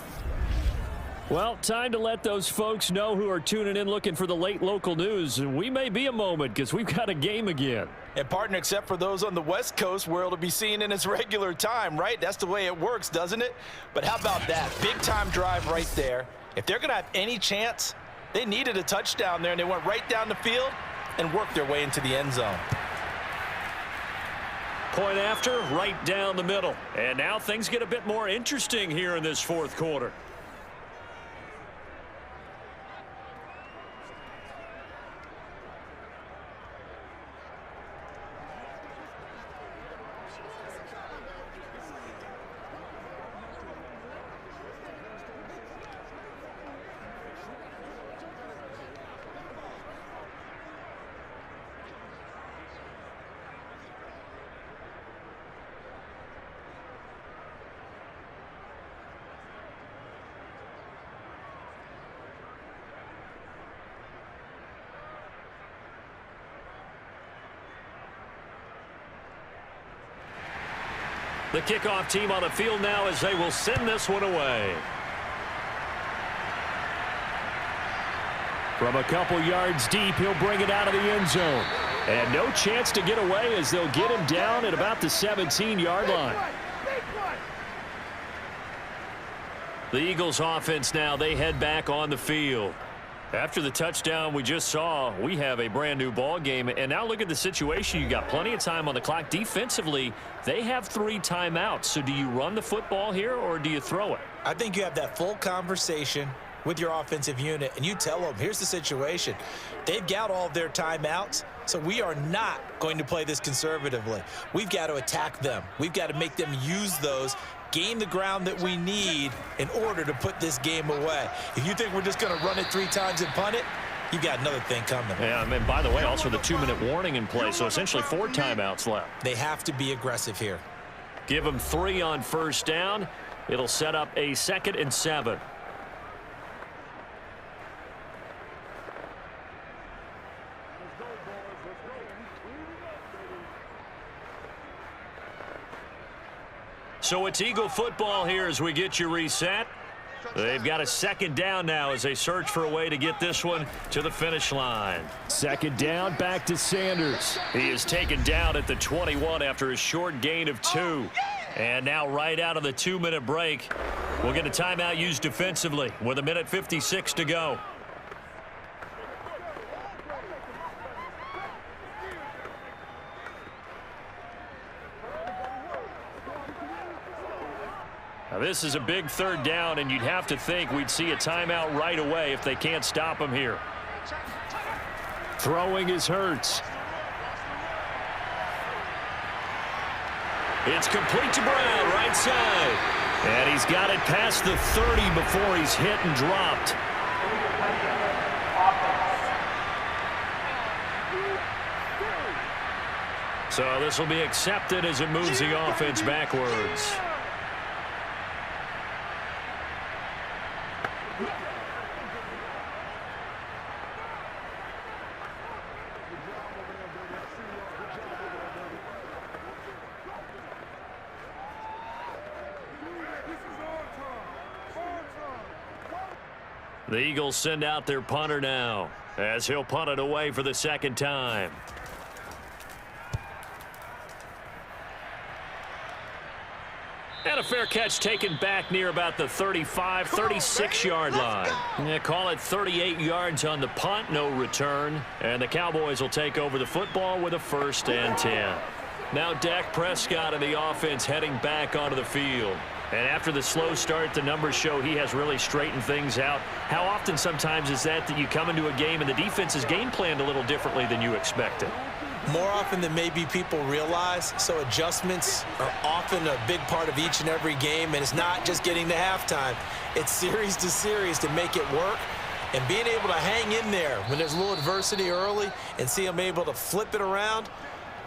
Well, time to let those folks know who are tuning in looking for the late local news. We may be a moment because we've got a game again. And partner, except for those on the West Coast where it'll be seen in its regular time, right? That's the way it works, doesn't it? But how about that? Big-time drive right there. If they're going to have any chance, they needed a touchdown there, and they went right down the field and worked their way into the end zone. Point after, right down the middle. And now things get a bit more interesting here in this fourth quarter. The kickoff team on the field now as they will send this one away. From a couple yards deep, he'll bring it out of the end zone. And no chance to get away as they'll get him down at about the 17-yard line. The Eagles offense now, they head back on the field. After the touchdown we just saw, we have a brand new ball game. And now look at the situation. You got plenty of time on the clock. Defensively, they have 3 timeouts. So do you run the football here or do you throw it? I think you have that full conversation with your offensive unit, and you tell them, here's the situation. They've got all of their timeouts, so we are not going to play this conservatively. We've got to attack them. We've got to make them use those, gain the ground that we need in order to put this game away. If you think we're just going to run it 3 times and punt it, you got another thing coming. Yeah, and by the way, also the 2-minute warning in play, so essentially 4 timeouts left. They have to be aggressive here. Give them 3 on first down. It'll set up a 2nd and 7. So it's Eagle football here as we get you reset. They've got a 2nd down now as they search for a way to get this one to the finish line. 2nd down, back to Sanders. He is taken down at the 21 after a short gain of 2. And now right out of the 2-minute break, we'll get a timeout used defensively with 1:56 to go. Now this is a big 3rd down, and you'd have to think we'd see a timeout right away if they can't stop him here. Throwing is Hurts. It's complete to Brown, right side. And he's got it past the 30 before he's hit and dropped. So this will be accepted as it moves the offense backwards. The Eagles send out their punter now as he'll punt it away for the second time. And a fair catch taken back near about the 35, 36-yard line. Yeah, call it 38 yards on the punt, no return. And the Cowboys will take over the football with a 1st and 10. Now Dak Prescott and the offense heading back onto the field. And after the slow start, the numbers show he has really straightened things out. How often sometimes is that you come into a game and the defense is game planned a little differently than you expected? More often than maybe people realize, so adjustments are often a big part of each and every game, and it's not just getting to halftime. It's series to series to make it work, and being able to hang in there when there's a little adversity early and see them able to flip it around,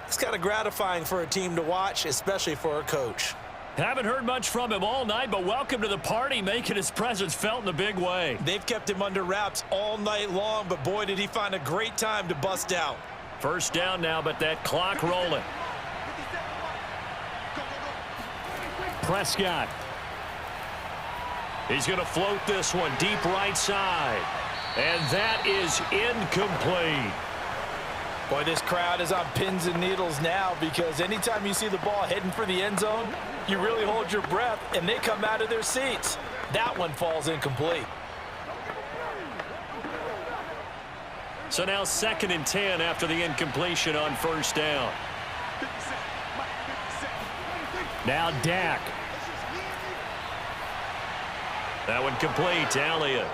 it's kind of gratifying for a team to watch, especially for a coach. Haven't heard much from him all night, but welcome to the party, making his presence felt in a big way. They've kept him under wraps all night long, but boy, did he find a great time to bust out. 1st down now, but that clock rolling. Prescott. He's going to float this one deep right side. And that is incomplete. Boy, this crowd is on pins and needles now because anytime you see the ball heading for the end zone, you really hold your breath, and they come out of their seats. That one falls incomplete. So now 2nd and 10 after the incompletion on 1st down. Now Dak. That one complete to Elliott.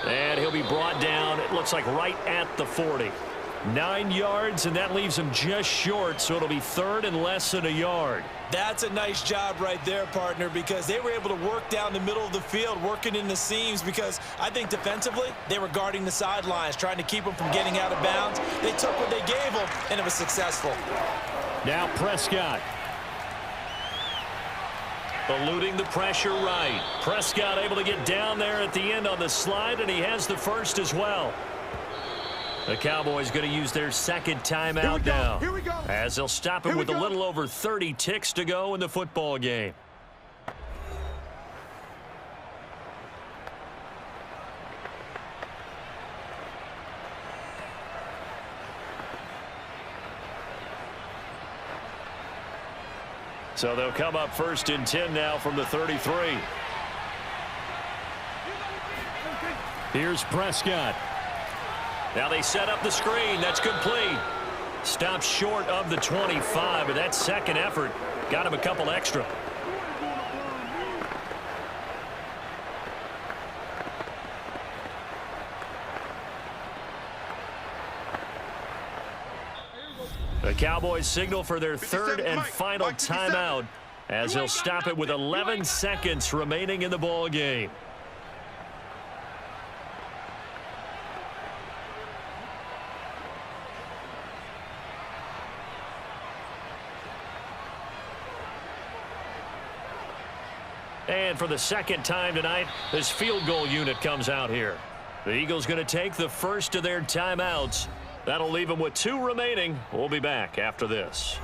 And he'll be brought down, it looks like right at the 40. 9 yards, and that leaves him just short, so it'll be 3rd and less than a yard. That's a nice job right there, partner, because they were able to work down the middle of the field, working in the seams, because I think defensively they were guarding the sidelines, trying to keep them from getting out of bounds. They took what they gave them, and it was successful. Now Prescott. Eluding the pressure right. Prescott able to get down there at the end on the slide, and he has the 1st as well. The Cowboys going to use their 2nd timeout now, as they'll stop it with a little over 30 ticks to go in the football game. So they'll come up 1st and 10 now from the 33. Here's Prescott. Now they set up the screen. That's complete. Stops short of the 25, but that 2nd effort got him a couple extra. The Cowboys signal for their 3rd and final timeout as they'll stop it with 11 seconds remaining in the ball game. And for the 2nd time tonight, this field goal unit comes out here. The Eagles going to take the 1st of their timeouts. That'll leave them with 2 remaining. We'll be back after this.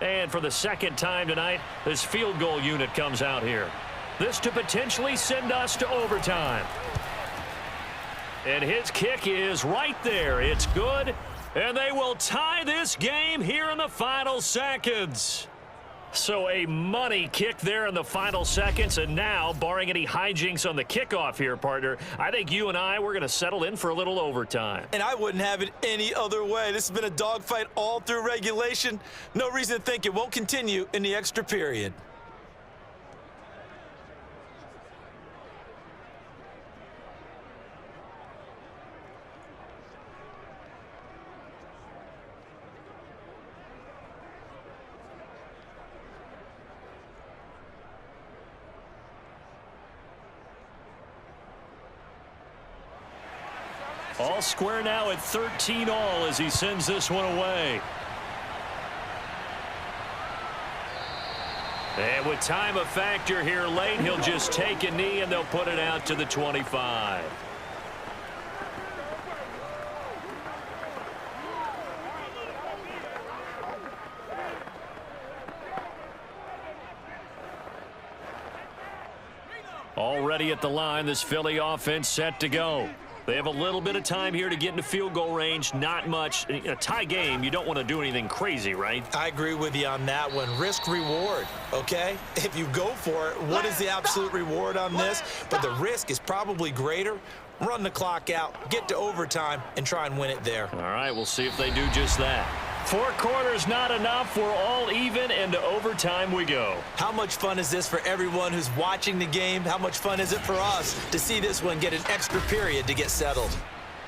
And for the 2nd time tonight, this field goal unit comes out here. This to potentially send us to overtime. And his kick is right there. It's good. And they will tie this game here in the final seconds. So a money kick there in the final seconds. And now, barring any hijinks on the kickoff here, partner, I think you and we're going to settle in for a little overtime. And I wouldn't have it any other way. This has been a dogfight all through regulation. No reason to think it won't continue in the extra period. All square now at 13 all as he sends this one away. And with time a factor here late, he'll just take a knee and they'll put it out to the 25. Already at the line, this Philly offense set to go. They have a little bit of time here to get into field goal range. Not much. A tie game, you don't want to do anything crazy, right? I agree with you on that one. Risk reward, okay? If you go for it, what is the absolute reward on this? But the risk is probably greater. Run the clock out, get to overtime, and try and win it there. All right, we'll see if they do just that. 4 quarters not enough. We're all even, and to overtime we go. How much fun is this for everyone who's watching the game? How much fun is it for us to see this one get an extra period to get settled?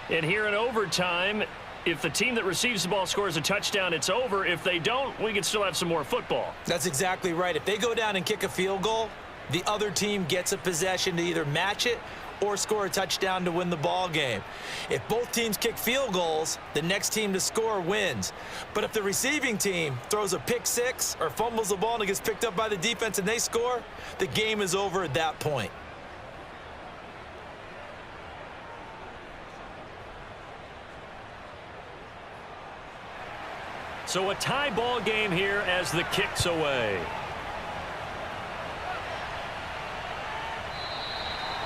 And here in overtime, if the team that receives the ball scores a touchdown, it's over. If they don't, we can still have some more football. That's exactly right. If they go down and kick a field goal, the other team gets a possession to either match it or score a touchdown to win the ball game. If both teams kick field goals, the next team to score wins. But if the receiving team throws a pick six or fumbles the ball and it gets picked up by the defense and they score, the game is over at that point. So a tie ball game here as the kick's away.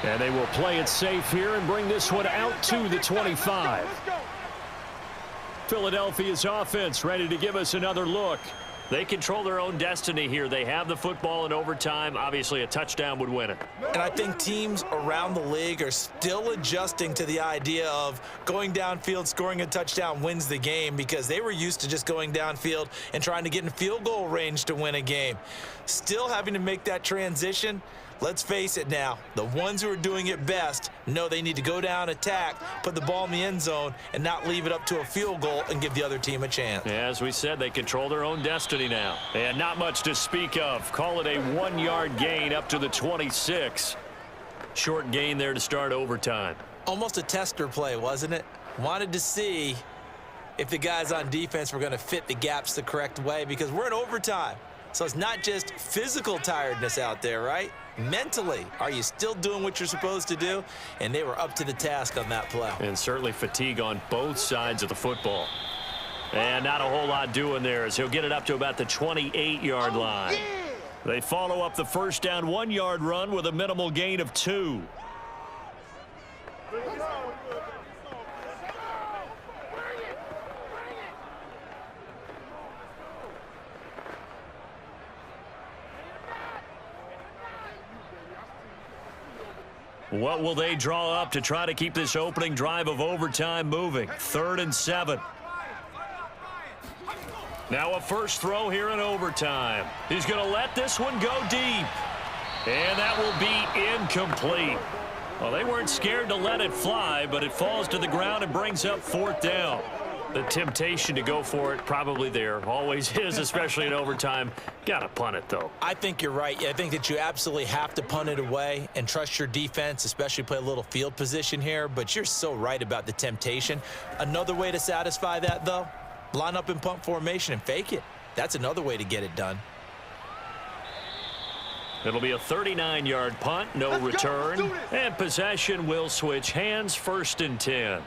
And they will play it safe here and bring this one out to the 25. Philadelphia's offense ready to give us another look. They control their own destiny here. They have the football in overtime. Obviously, a touchdown would win it. And I think teams around the league are still adjusting to the idea of going downfield, scoring a touchdown wins the game, because they were used to just going downfield and trying to get in field goal range to win a game. Still having to make that transition. Let's face it now, the ones who are doing it best know they need to go down, attack, put the ball in the end zone, and not leave it up to a field goal and give the other team a chance. As we said, they control their own destiny now. And not much to speak of. Call it a 1-yard gain up to the 26. Short gain there to start overtime. Almost a tester play, wasn't it? Wanted to see if the guys on defense were going to fit the gaps the correct way, because we're in overtime. So it's not just physical tiredness out there, right? Mentally, are you still doing what you're supposed to do? And they were up to the task on that play. And certainly fatigue on both sides of the football. And not a whole lot doing there as he'll get it up to about the 28-yard line. They follow up the first down 1-yard run with a minimal gain of 2. What will they draw up to try to keep this opening drive of overtime moving? 3rd and 7. Now a first throw here in overtime. He's going to let this one go deep. And that will be incomplete. Well, they weren't scared to let it fly, but it falls to the ground and brings up 4th down. The temptation to go for it probably there. Always is, especially in overtime. Got to punt it, though. I think you're right. I think that you absolutely have to punt it away and trust your defense, especially play a little field position here. But you're so right about the temptation. Another way to satisfy that, though, line up in punt formation and fake it. That's another way to get it done. It'll be a 39-yard punt, no return. And possession will switch hands, 1st and 10.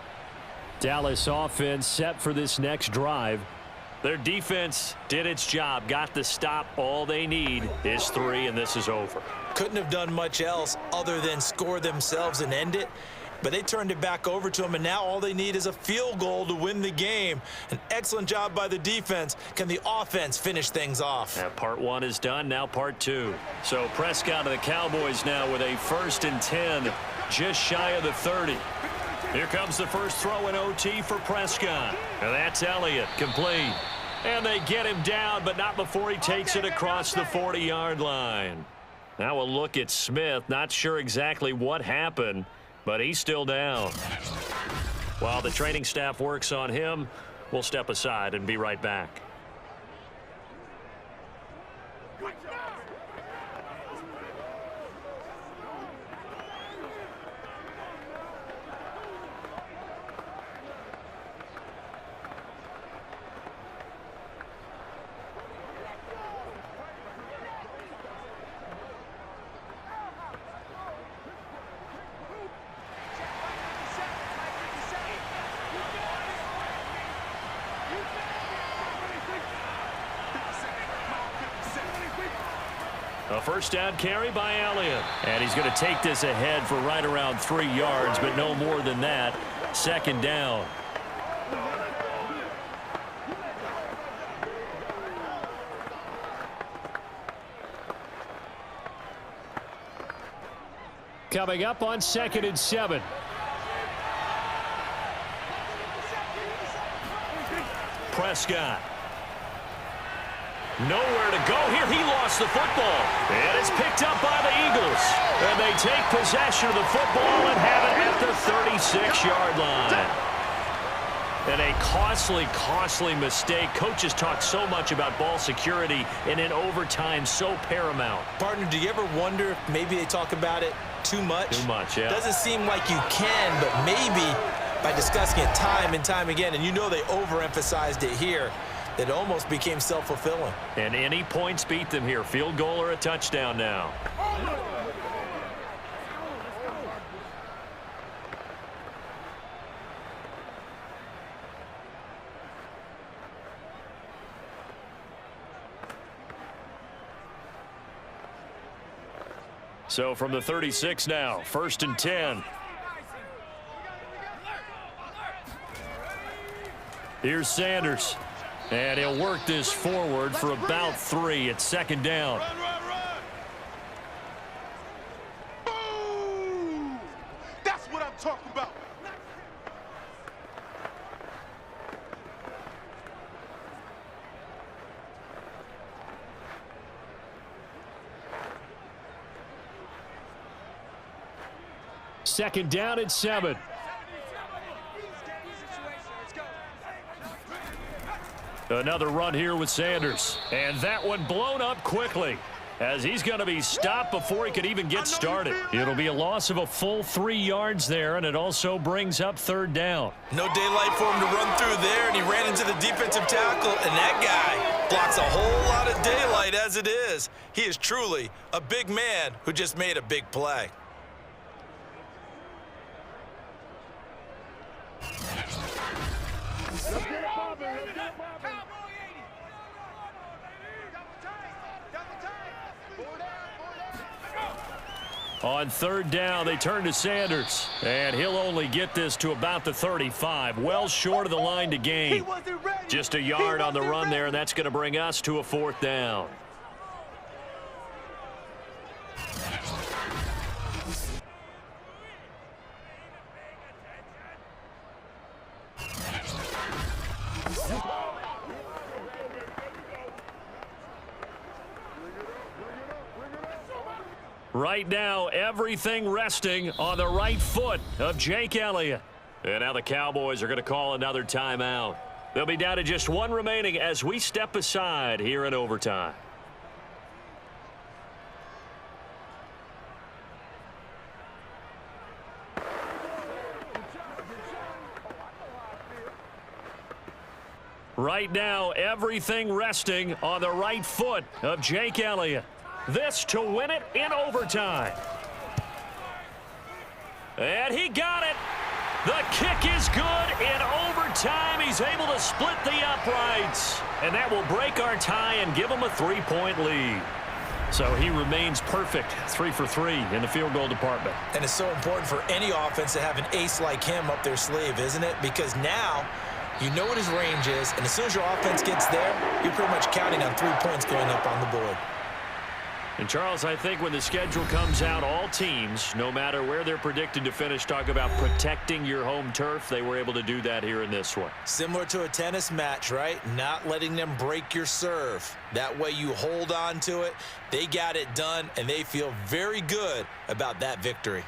Dallas offense set for this next drive. Their defense did its job, got the stop. All they need is 3, and this is over. Couldn't have done much else other than score themselves and end it. but they turned it back over to him, and now all they need is a field goal to win the game. An excellent job by the defense. Can the offense finish things off? Yeah, part one is done, now part two. So Prescott of the Cowboys now with a 1st and 10, just shy of the 30. Here comes the first throw in OT for Prescott. And that's Elliott, complete. And they get him down, but not before he takes it across the 40-yard line. Now a look at Smith. Not sure exactly what happened, but he's still down. While the training staff works on him, we'll step aside and be right back. A first down carry by Elliott. And he's going to take this ahead for right around 3 yards, but no more than that. 2nd down. Coming up on 2nd and 7. Prescott. Nowhere to go here. He lost the football. And it's picked up by the Eagles. And they take possession of the football and have it at the 36-yard line. And a costly mistake. Coaches talk so much about ball security, and in overtime, so paramount. Partner, do you ever wonder if maybe they talk about it too much? Too much, yeah. Doesn't seem like you can, but maybe by discussing it time and time again, and you know they overemphasized it here, it almost became self-fulfilling. And any points beat them here. Field goal or a touchdown now. So from the 36 now, 1st and 10. Here's Sanders. And he'll work this forward for about 3 at 2nd down. Boom! That's what I'm talking about. Second down and 7. Another run here with Sanders. And that one blown up quickly as he's going to be stopped before he could even get started. It'll be a loss of a full 3 yards there, and it also brings up 3rd down. No daylight for him to run through there, and he ran into the defensive tackle, and that guy blocks a whole lot of daylight as it is. He is truly a big man who just made a big play. On 3rd down, they turn to Sanders. And he'll only get this to about the 35. Well short of the line to gain. Just a yard on the run there, and that's going to bring us to a 4th down. Right now, everything resting on the right foot of Jake Elliott. And now the Cowboys are going to call another timeout. They'll be down to just 1 remaining as we step aside here in overtime. Right now, everything resting on the right foot of Jake Elliott. This to win it in overtime. And he got it. The kick is good in overtime. He's able to split the uprights. And that will break our tie and give him a 3-point lead. So he remains perfect, 3 for 3 in the field goal department. And it's so important for any offense to have an ace like him up their sleeve, isn't it? Because now you know what his range is, and as soon as your offense gets there, you're pretty much counting on 3 points going up on the board. And, Charles, I think when the schedule comes out, all teams, no matter where they're predicted to finish, talk about protecting your home turf. They were able to do that here in this one. Similar to a tennis match, right? Not letting them break your serve. That way you hold on to it. They got it done, and they feel very good about that victory.